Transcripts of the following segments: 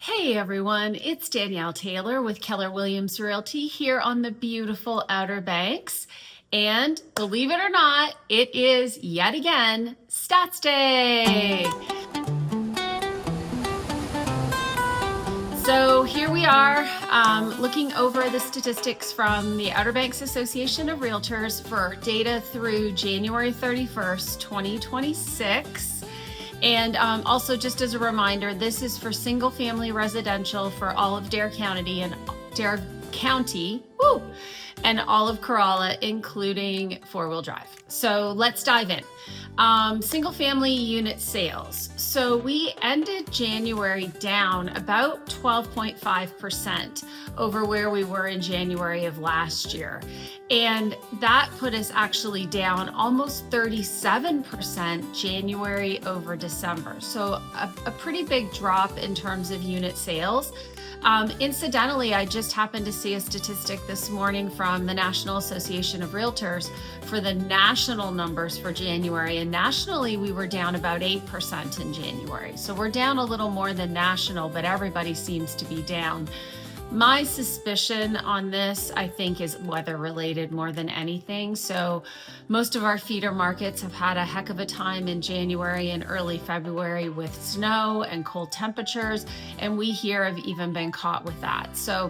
Hey everyone, it's Danielle Taylor with Keller Williams Realty here on the beautiful Outer Banks. And believe it or not, it is yet again Stats Day. So here we are looking over the statistics from the Outer Banks Association of Realtors for data through January 31st, 2026. And also, just as a reminder, this is for single family residential for all of Dare County and all of Corolla, including four-wheel drive. So let's dive in. Single family unit sales. So we ended January down about 12.5% over where we were in January of last year. And that put us actually down almost 37% January over December. So a pretty big drop in terms of unit sales. Incidentally, I just happened to see a statistic this morning from the National Association of Realtors for the national numbers for January. And nationally, we were down about 8% in January. So we're down a little more than national, but everybody seems to be down. My suspicion on this, I think, is weather related more than anything. So most of our feeder markets have had a heck of a time in January and early February with snow and cold temperatures, and we here have even been caught with that. So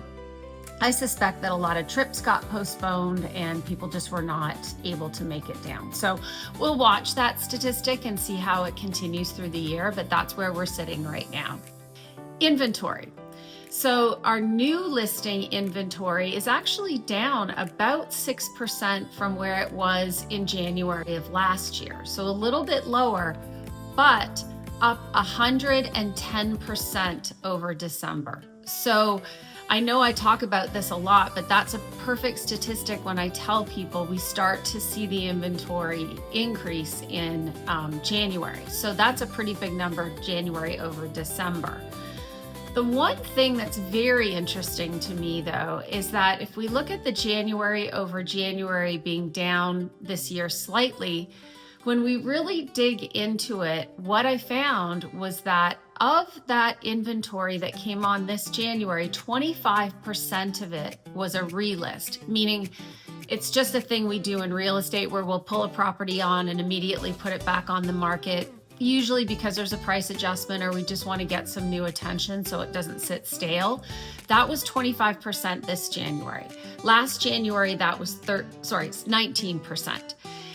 I suspect that a lot of trips got postponed and people just were not able to make it down. So we'll watch that statistic and see how it continues through the year, but that's where we're sitting right now. Inventory. So our new listing inventory is actually down about 6% from where it was in January of last year. So a little bit lower, but up 110% over December. So I know I talk about this a lot, but that's a perfect statistic when I tell people we start to see the inventory increase in January. So that's a pretty big number, January over December. The one thing that's very interesting to me, though, is that if we look at the January over January being down this year slightly, when we really dig into it, what I found was that of that inventory that came on this January, 25% of it was a relist, meaning it's just a thing we do in real estate where we'll pull a property on and immediately put it back on the market, usually because there's a price adjustment or we just want to get some new attention so it doesn't sit stale. That was 25% this January. Last January, that was 19%.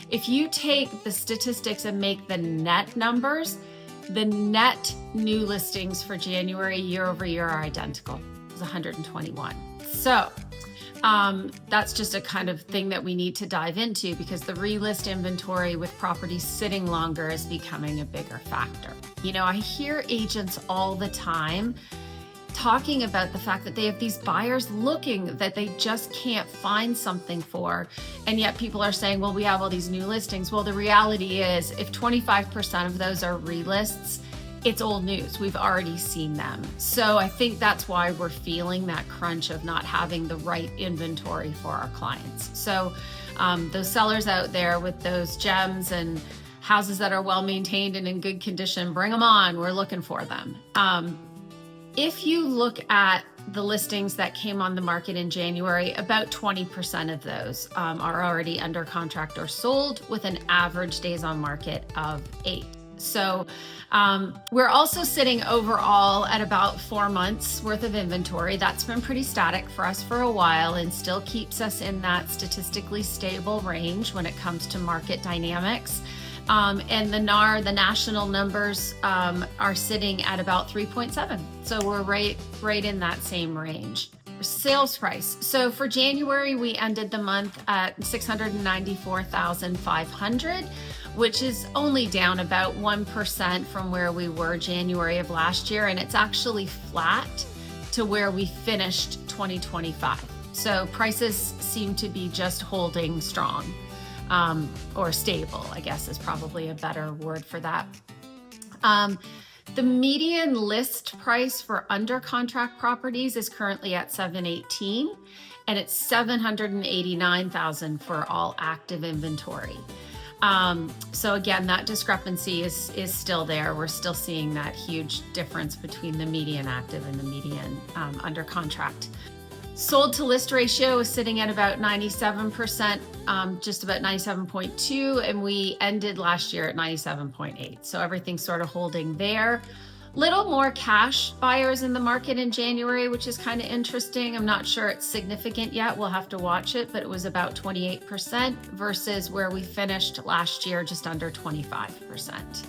If you take the statistics and make the net numbers, the net new listings for January year over year are identical. It was 121. So that's just a kind of thing that we need to dive into because the relist inventory with properties sitting longer is becoming a bigger factor. You know, I hear agents all the time talking about the fact that they have these buyers looking that they just can't find something for. And yet people are saying, well, we have all these new listings. Well, the reality is if 25% of those are relists, it's old news. We've already seen them. So I think that's why we're feeling that crunch of not having the right inventory for our clients. So those sellers out there with those gems and houses that are well maintained and in good condition, bring them on. We're looking for them. If you look at the listings that came on the market in January, about 20% of those are already under contract or sold with an average days on market of 8. So we're also sitting overall at about 4 months worth of inventory. That's been pretty static for us for a while and still keeps us in that statistically stable range when it comes to market dynamics. And the NAR, the national numbers, are sitting at about 3.7. So we're right in that same range. Sales price. So for January, we ended the month at $694,500, which is only down about 1% from where we were January of last year. And it's actually flat to where we finished 2025. So prices seem to be just holding strong. Or stable, I guess is probably a better word for that. The median list price for under contract properties is currently at $718,000, and it's $789,000 for all active inventory. So again, that discrepancy is still there. We're still seeing that huge difference between the median active and the median under contract. Sold to list ratio is sitting at about 97%, just about 97.2, and we ended last year at 97.8. So everything's sort of holding there. Little more cash buyers in the market in January, which is kind of interesting. I'm not sure it's significant yet. We'll have to watch it, but it was about 28% versus where we finished last year, just under 25%.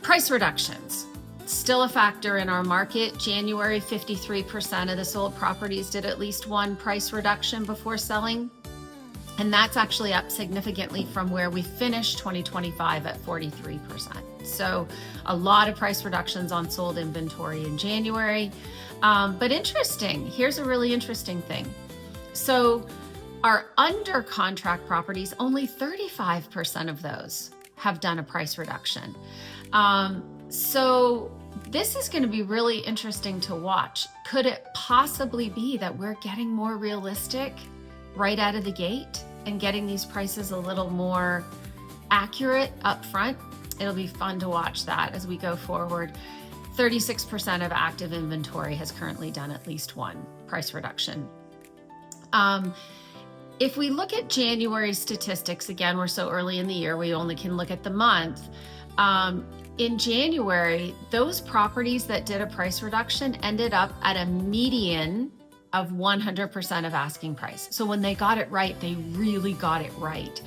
Price reductions. Still a factor in our market. January, 53% of the sold properties did at least one price reduction before selling. And that's actually up significantly from where we finished 2025 at 43%. So a lot of price reductions on sold inventory in January. But interesting, here's a really interesting thing. So our under contract properties, only 35% of those have done a price reduction. So this is going to be really interesting to watch. Could it possibly be that we're getting more realistic right out of the gate and getting these prices a little more accurate up front? It'll be fun to watch that as we go forward. 36% of active inventory has currently done at least one price reduction. If we look at January statistics, again, we're so early in the year, we only can look at the month. In January, those properties that did a price reduction ended up at a median of 100% of asking price. So when they got it right, they really got it right.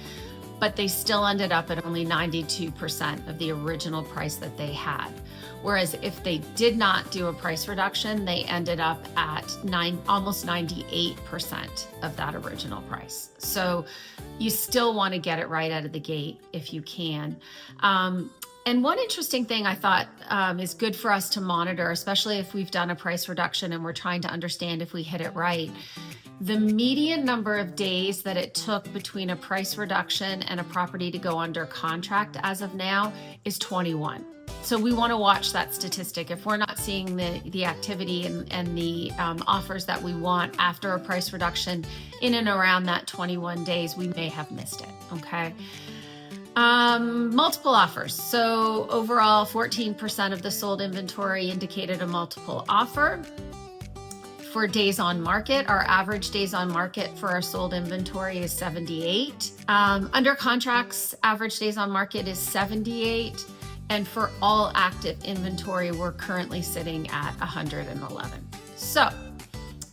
But they still ended up at only 92% of the original price that they had. Whereas if they did not do a price reduction, they ended up at almost 98% of that original price. So you still want to get it right out of the gate if you can. And one interesting thing I thought is good for us to monitor, especially if we've done a price reduction and we're trying to understand if we hit it right. The median number of days that it took between a price reduction and a property to go under contract as of now is 21. So we want to watch that statistic. If we're not seeing the activity and the offers that we want after a price reduction in and around that 21 days, we may have missed it, okay? Multiple offers. So overall, 14% of the sold inventory indicated a multiple offer. For days on market, our average days on market for our sold inventory is 78. Under contracts, average days on market is 78. And for all active inventory, we're currently sitting at 111. So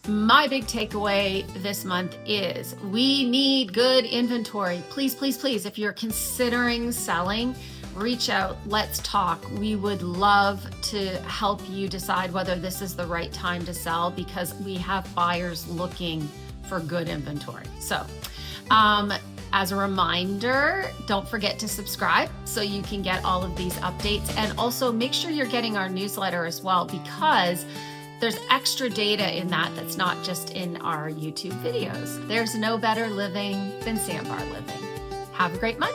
my big takeaway this month is we need good inventory. Please, please, please, if you're considering selling, reach out, let's talk. We would love to help you decide whether this is the right time to sell because we have buyers looking for good inventory. So, as a reminder, don't forget to subscribe so you can get all of these updates, and also make sure you're getting our newsletter as well because there's extra data in that that's not just in our YouTube videos. There's no better living than Sandbar living. Have a great month.